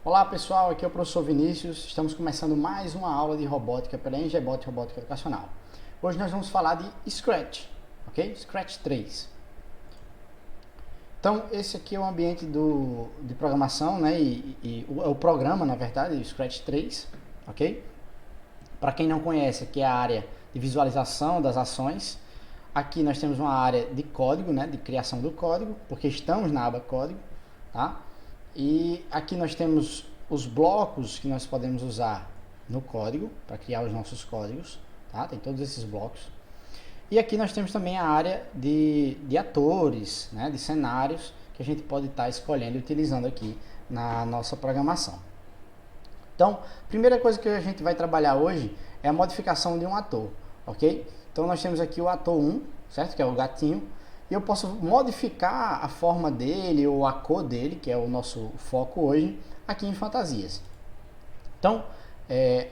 Olá pessoal, aqui é o professor Vinícius, estamos começando mais uma aula de robótica pela Engebot Robótica Educacional. Hoje nós vamos falar de Scratch, ok? Scratch 3. Então esse aqui é o ambiente de programação, né? É o programa, na verdade, o Scratch 3, ok? Para quem não conhece, aqui é a área de visualização das ações. Aqui nós temos uma área de código, né? De criação do código, porque estamos na aba código, tá? E aqui nós temos os blocos que nós podemos usar no código, para criar os nossos códigos, tá? Tem todos esses blocos. E aqui nós temos também a área de atores, né? De cenários, que a gente pode estar escolhendo e utilizando aqui na nossa programação. Então, a primeira coisa que a gente vai trabalhar hoje é a modificação de um ator, ok? Então nós temos aqui o ator 1, certo? Que é o gatinho. E eu posso modificar a forma dele ou a cor dele, que é o nosso foco hoje, aqui em Fantasias. Então,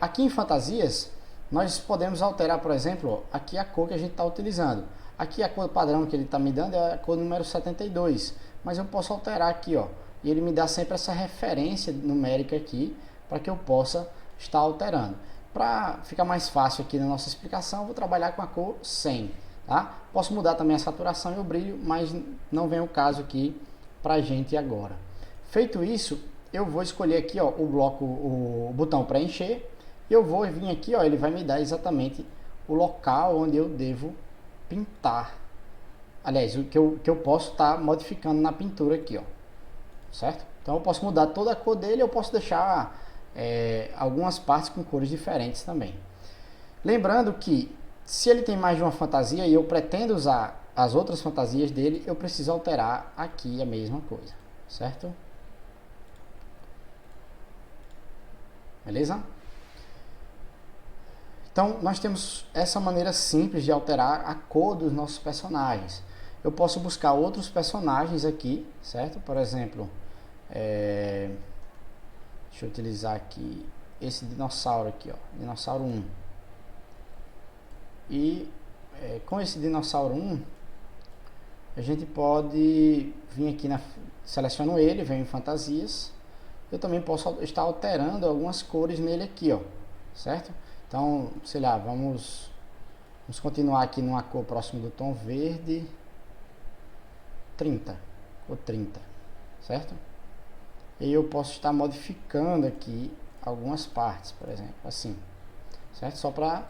aqui em Fantasias, nós podemos alterar, por exemplo, aqui a cor que a gente está utilizando. Aqui a cor padrão que ele está me dando é a cor número 72, mas eu posso alterar aqui, ó, e ele me dá sempre essa referência numérica aqui, para que eu possa estar alterando. Para ficar mais fácil aqui na nossa explicação, eu vou trabalhar com a cor 100. Tá? Posso mudar também a saturação e o brilho, mas não vem o caso aqui para a gente agora. Feito isso, eu vou escolher aqui, ó, o bloco, o botão preencher, e eu vou vir aqui, ó, ele vai me dar exatamente o local onde eu devo pintar. Aliás, o que eu posso estar modificando na pintura aqui, ó, certo? Então eu posso mudar toda a cor dele, eu posso deixar algumas partes com cores diferentes também. Lembrando que se ele tem mais de uma fantasia e eu pretendo usar as outras fantasias dele, eu preciso alterar aqui a mesma coisa, certo? Beleza? Então, nós temos essa maneira simples de alterar a cor dos nossos personagens. Eu posso buscar outros personagens aqui, certo? Por exemplo, deixa eu utilizar aqui esse dinossauro aqui, ó, dinossauro 1. E com esse dinossauro 1, a gente pode vir aqui, seleciono ele, venho em fantasias. Eu também posso estar alterando algumas cores nele aqui, ó, certo? Então, sei lá, vamos continuar aqui numa cor próximo do tom verde, 30, cor 30, certo? E eu posso estar modificando aqui algumas partes, por exemplo, assim, certo? Só para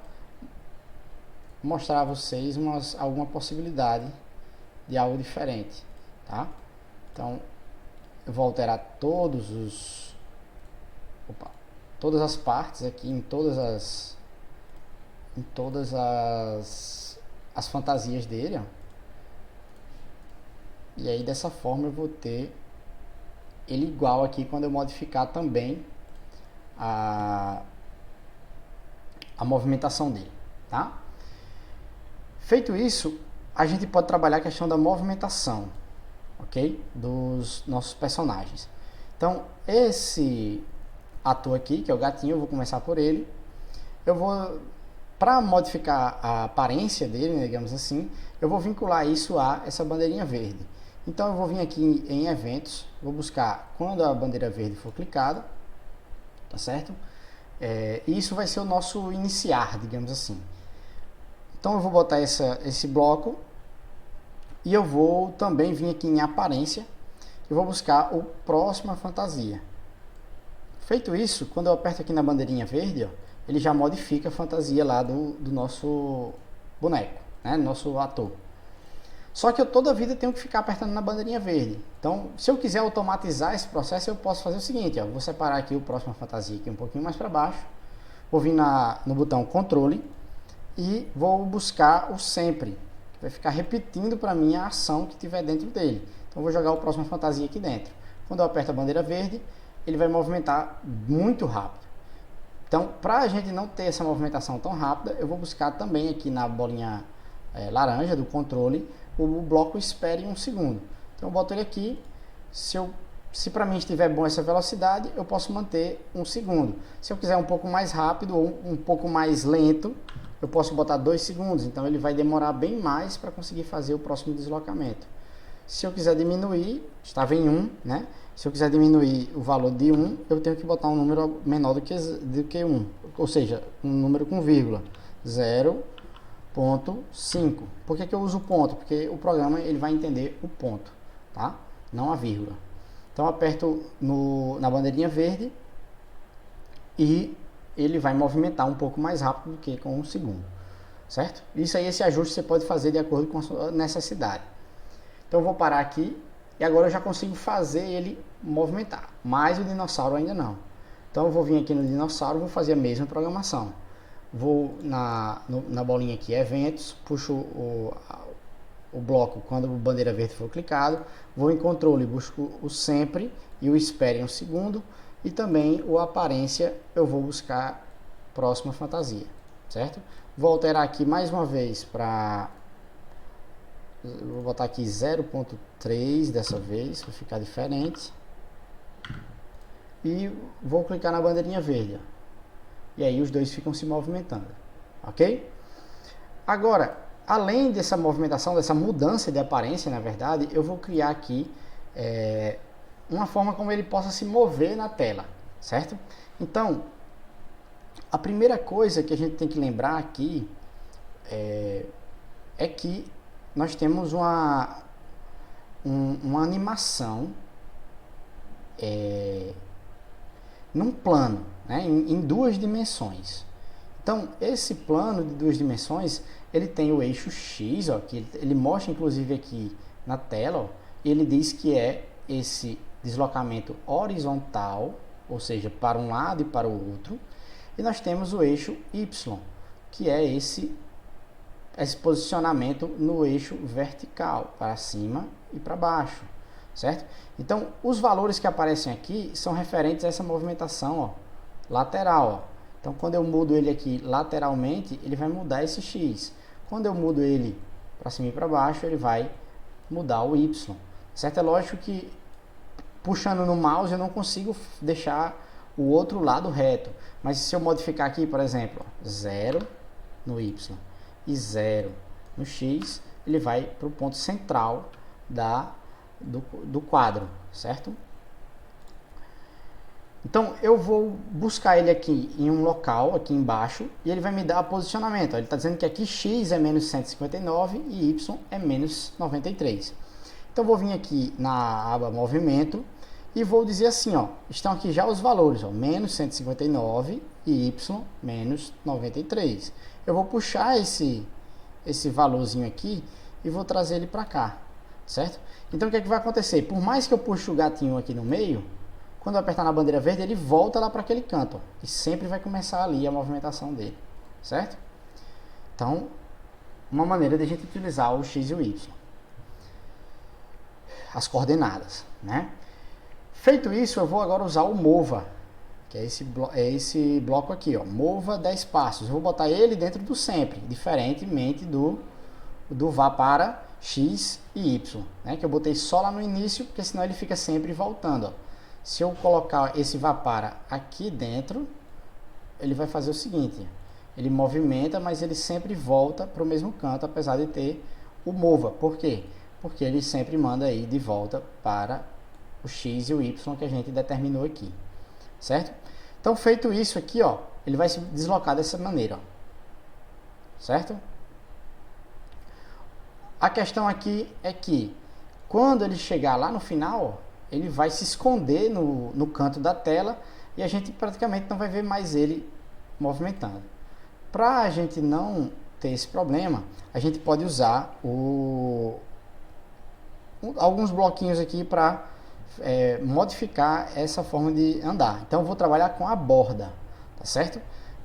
mostrar a vocês alguma possibilidade de algo diferente, tá? Então, eu vou alterar todas as partes aqui, em todas as fantasias dele, ó. E aí dessa forma eu vou ter ele igual aqui quando eu modificar também a movimentação dele, tá? Feito isso, a gente pode trabalhar a questão da movimentação, ok? Dos nossos personagens. Então, esse ator aqui, que é o gatinho, eu vou começar por ele. Para modificar a aparência dele, né, digamos assim, eu vou vincular isso a essa bandeirinha verde. Então, eu vou vir aqui em eventos, vou buscar quando a bandeira verde for clicada, tá certo? E isso vai ser o nosso iniciar, digamos assim. Então eu vou botar esse bloco e eu vou também vir aqui em aparência e vou buscar o próxima fantasia. Feito isso, quando eu aperto aqui na bandeirinha verde, ó, ele já modifica a fantasia lá do nosso boneco, né, do nosso ator. Só que eu toda a vida tenho que ficar apertando na bandeirinha verde. Então, se eu quiser automatizar esse processo, eu posso fazer o seguinte, ó, vou separar aqui o próxima fantasia aqui um pouquinho mais para baixo, vou vir no botão controle e vou buscar o sempre, que vai ficar repetindo para mim a ação que tiver dentro dele. Então eu vou jogar o próximo fantasia aqui dentro. Quando eu aperto a bandeira verde, ele vai movimentar muito rápido. Então, para a gente não ter essa movimentação tão rápida, eu vou buscar também aqui na bolinha laranja do controle o bloco espere 1 segundo. Então eu boto ele aqui, se para mim estiver bom essa velocidade, eu posso manter 1 segundo. Se eu quiser um pouco mais rápido ou um pouco mais lento, eu posso botar 2 segundos, então ele vai demorar bem mais para conseguir fazer o próximo deslocamento. Se eu quiser diminuir, estava em 1, né? Se eu quiser diminuir o valor de 1, eu tenho que botar um número menor do que 1. Ou seja, um número com vírgula. 0,5. Por que eu uso ponto? Porque o programa ele vai entender o ponto, tá? Não a vírgula. Então, eu aperto na bandeirinha verde e ele vai movimentar um pouco mais rápido do que com um segundo, certo? Isso aí, esse ajuste você pode fazer de acordo com a sua necessidade. Então, eu vou parar aqui e agora eu já consigo fazer ele movimentar, mas o dinossauro ainda não. Então, eu vou vir aqui no dinossauro e vou fazer a mesma programação. Vou na bolinha aqui, eventos, puxo o bloco quando a bandeira verde for clicado, vou em controle, busco o sempre e o espere um segundo, e também o aparência eu vou buscar próxima fantasia, certo? Vou alterar aqui mais uma vez para, vou botar aqui 0.3 dessa vez, para ficar diferente, e vou clicar na bandeirinha verde, e aí os dois ficam se movimentando, ok? Agora, além dessa movimentação, dessa mudança de aparência, na verdade, eu vou criar aqui uma forma como ele possa se mover na tela, certo? Então, a primeira coisa que a gente tem que lembrar aqui é que nós temos uma animação num plano, né, em duas dimensões. Então, esse plano de duas dimensões, ele tem o eixo X, ó, que ele mostra inclusive aqui na tela, ó, e ele diz que é esse deslocamento horizontal, ou seja, para um lado e para o outro. E nós temos o eixo Y, que é esse posicionamento no eixo vertical, para cima e para baixo, certo? Então, os valores que aparecem aqui são referentes a essa movimentação, ó, lateral, ó. Então, quando eu mudo ele aqui lateralmente, ele vai mudar esse X. Quando eu mudo ele para cima e para baixo, ele vai mudar o Y. Certo? É lógico que puxando no mouse eu não consigo deixar o outro lado reto. Mas se eu modificar aqui, por exemplo, 0 no Y e 0 no X, ele vai para o ponto central do quadro, certo? Então, eu vou buscar ele aqui em um local, aqui embaixo, e ele vai me dar o posicionamento. Ele está dizendo que aqui X é menos 159 e Y é menos 93. Então, eu vou vir aqui na aba Movimento e vou dizer assim, ó, estão aqui já os valores, ó, menos 159 e Y menos 93. Eu vou puxar esse valorzinho aqui e vou trazer ele para cá, certo? Então, o que é que vai acontecer? Por mais que eu puxe o gatinho aqui no meio, quando eu apertar na bandeira verde, ele volta lá para aquele canto, ó, e sempre vai começar ali a movimentação dele, certo? Então, uma maneira de a gente utilizar o X e o Y. As coordenadas, né? Feito isso, eu vou agora usar o MOVA, que é esse bloco aqui, ó, MOVA 10 passos. Eu vou botar ele dentro do sempre, diferentemente do vá para X e Y, né? Que eu botei só lá no início, porque senão ele fica sempre voltando, ó. Se eu colocar esse vá para aqui dentro, ele vai fazer o seguinte, ele movimenta, mas ele sempre volta para o mesmo canto, apesar de ter o MOVA. Por quê? Porque ele sempre manda aí de volta para o X e o Y que a gente determinou aqui, certo? Então, feito isso aqui, ó, ele vai se deslocar dessa maneira, ó, certo? A questão aqui é que, quando ele chegar lá no final, ó, ele vai se esconder no canto da tela e a gente praticamente não vai ver mais ele movimentando. Para a gente não ter esse problema, a gente pode usar alguns bloquinhos aqui para modificar essa forma de andar. Então eu vou trabalhar com a borda, tá certo?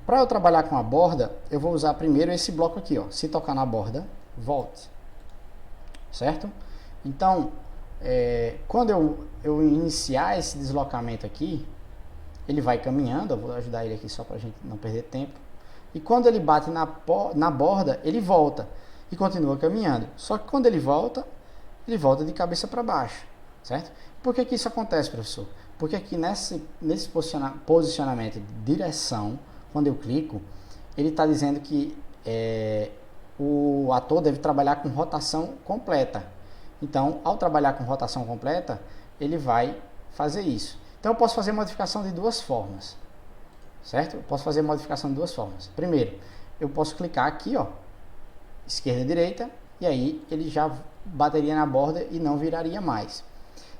Para eu trabalhar com a borda, eu vou usar primeiro esse bloco aqui, ó. Se tocar na borda, volte, certo? Então, quando eu iniciar esse deslocamento aqui, ele vai caminhando. Eu vou ajudar ele aqui só para a gente não perder tempo. E quando ele bate na borda, ele volta e continua caminhando. Só que quando ele volta de cabeça para baixo, certo? Por que isso acontece, professor? Porque aqui nesse posicionamento de direção, quando eu clico, ele está dizendo que o ator deve trabalhar com rotação completa. Então, ao trabalhar com rotação completa, ele vai fazer isso. Então, eu posso fazer modificação de duas formas, certo? Eu posso fazer modificação de duas formas. Primeiro, eu posso clicar aqui, ó, esquerda e direita, e aí ele já bateria na borda e não viraria mais.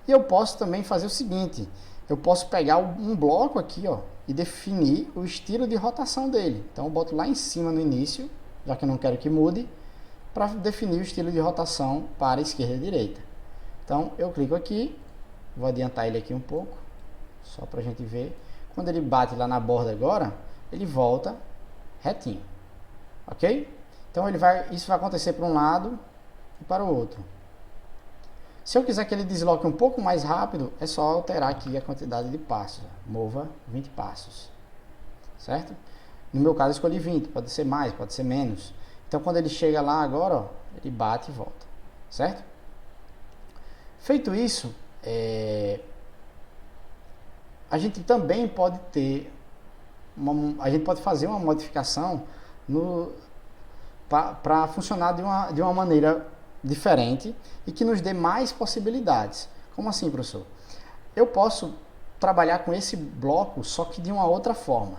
E eu posso também fazer o seguinte, eu posso pegar um bloco aqui, ó, e definir o estilo de rotação dele. Então eu boto lá em cima no início, já que eu não quero que mude, para definir o estilo de rotação para esquerda e direita. Então eu clico aqui, vou adiantar ele aqui um pouco, só para a gente ver. Quando ele bate lá na borda agora, ele volta retinho, ok? Então isso vai acontecer para um lado e para o outro. Se eu quiser que ele desloque um pouco mais rápido, é só alterar aqui a quantidade de passos. Mova 20 passos, certo? No meu caso eu escolhi 20, pode ser mais, pode ser menos. Então quando ele chega lá agora, ó, ele bate e volta, certo? Feito isso, a gente também pode ter, a gente pode fazer uma modificação para funcionar de uma maneira diferente e que nos dê mais possibilidades. Como assim, professor? Eu posso trabalhar com esse bloco, só que de uma outra forma,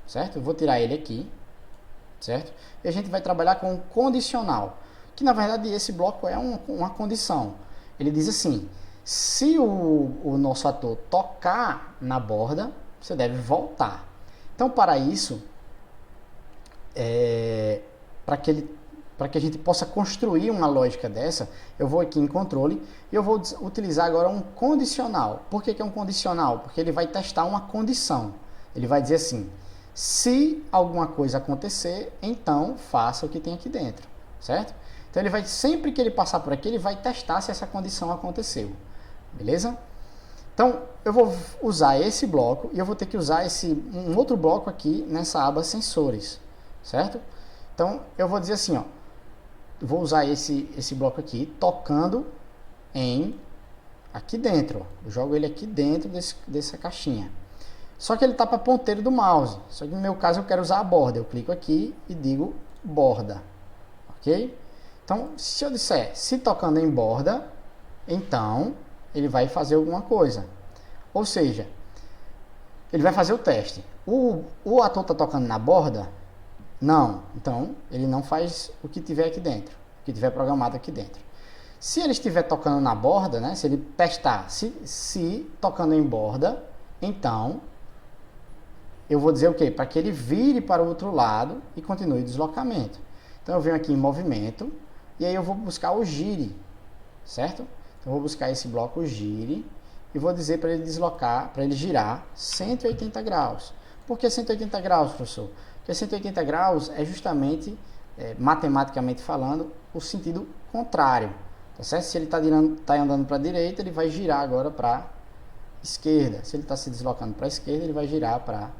certo? Eu vou tirar ele aqui, certo? E a gente vai trabalhar com um condicional, que na verdade esse bloco é uma condição. Ele diz assim, se o nosso ator tocar na borda, você deve voltar. Então, para isso, para que a gente possa construir uma lógica dessa, eu vou aqui em controle e eu vou utilizar agora um condicional. Por que é um condicional? Porque ele vai testar uma condição. Ele vai dizer assim, se alguma coisa acontecer, então faça o que tem aqui dentro, certo? Então ele vai, sempre que ele passar por aqui, ele vai testar se essa condição aconteceu, beleza? Então eu vou usar esse bloco e eu vou ter que usar um outro bloco aqui nessa aba sensores, certo? Então eu vou dizer assim, ó, vou usar esse bloco aqui, tocando aqui dentro, ó. Eu jogo ele aqui dentro dessa caixinha. Só que ele está para ponteiro do mouse, só que no meu caso eu quero usar a borda, eu clico aqui e digo borda, ok? Então se eu disser, se tocando em borda, então ele vai fazer alguma coisa, ou seja, ele vai fazer o teste. O ator está tocando na borda? Não, então ele não faz o que tiver aqui dentro, o que tiver programado aqui dentro. Se ele estiver tocando na borda, né, se ele testar, se tocando em borda, então eu vou dizer o quê? Para que ele vire para o outro lado e continue o deslocamento. Então eu venho aqui em movimento e aí eu vou buscar o gire, certo? Então eu vou buscar esse bloco gire e vou dizer para ele deslocar, para ele girar 180 graus. Por que 180 graus, professor? Porque 180 graus é justamente, matematicamente falando, o sentido contrário. Tá certo? Se ele está andando para a direita, ele vai girar agora para a esquerda. Se ele está se deslocando para a esquerda, ele vai girar para a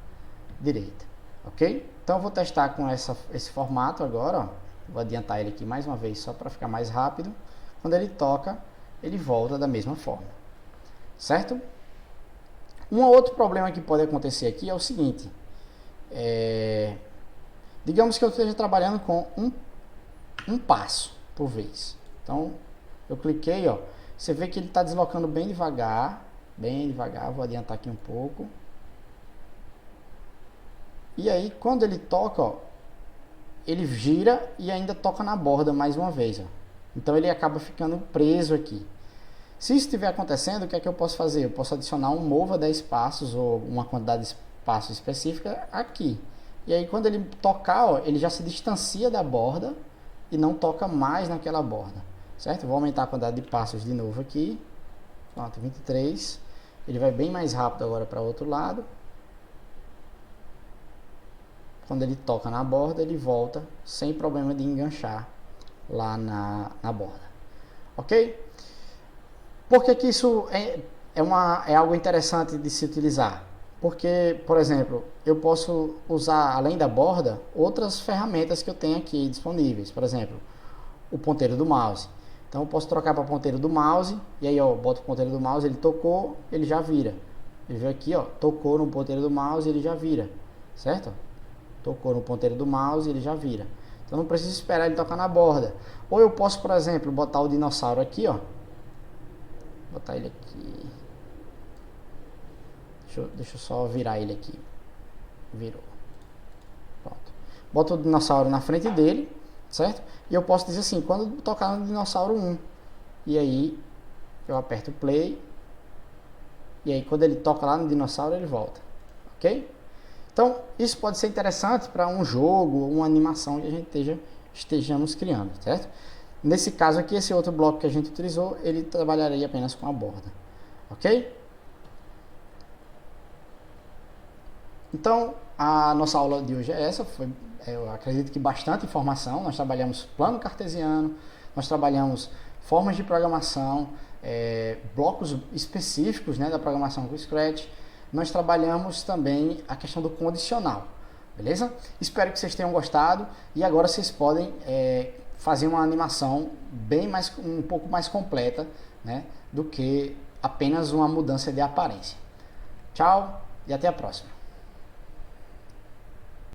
direita. Ok? Então eu vou testar com esse formato agora. Ó. Vou adiantar ele aqui mais uma vez, só para ficar mais rápido. Quando ele toca, ele volta da mesma forma. Certo? Um outro problema que pode acontecer aqui é o seguinte. Digamos que eu esteja trabalhando com um passo por vez. Então, eu cliquei, ó, você vê que ele está deslocando bem devagar, vou adiantar aqui um pouco. E aí, quando ele toca, ó, ele gira e ainda toca na borda mais uma vez, ó. Então, ele acaba ficando preso aqui. Se isso estiver acontecendo, o que é que eu posso fazer? Eu posso adicionar um mova 10 passos ou uma quantidade de passos específica aqui. E aí quando ele tocar, ó, ele já se distancia da borda e não toca mais naquela borda, certo? Vou aumentar a quantidade de passos de novo aqui. Pronto, 23. Ele vai bem mais rápido agora para o outro lado. Quando ele toca na borda, ele volta sem problema de enganchar lá na borda. Ok? Por que isso é algo interessante de se utilizar? Porque, por exemplo, eu posso usar, além da borda, outras ferramentas que eu tenho aqui disponíveis. Por exemplo, o ponteiro do mouse. Então, eu posso trocar para o ponteiro do mouse. E aí, ó, boto o ponteiro do mouse, ele tocou, ele já vira. Ele veio aqui, ó, tocou no ponteiro do mouse, ele já vira. Certo? Tocou no ponteiro do mouse, ele já vira. Então, não preciso esperar ele tocar na borda. Ou eu posso, por exemplo, botar o dinossauro aqui, ó. botar ele aqui. Deixa eu só virar ele aqui. Virou. Pronto. Boto o dinossauro na frente dele, certo? E eu posso dizer assim, quando tocar no dinossauro 1. E aí eu aperto o play. E aí quando ele toca lá no dinossauro, ele volta. Ok? Então, isso pode ser interessante para um jogo ou uma animação que a gente estejamos criando, certo? Nesse caso aqui, esse outro bloco que a gente utilizou, ele trabalharia apenas com a borda. Ok? Então, a nossa aula de hoje é essa. Eu acredito que bastante informação. Nós trabalhamos plano cartesiano, nós trabalhamos formas de programação, blocos específicos, né, da programação com Scratch. Nós trabalhamos também a questão do condicional, beleza? Espero que vocês tenham gostado e agora vocês podem fazer uma animação um pouco mais completa, né, do que apenas uma mudança de aparência. Tchau e até a próxima.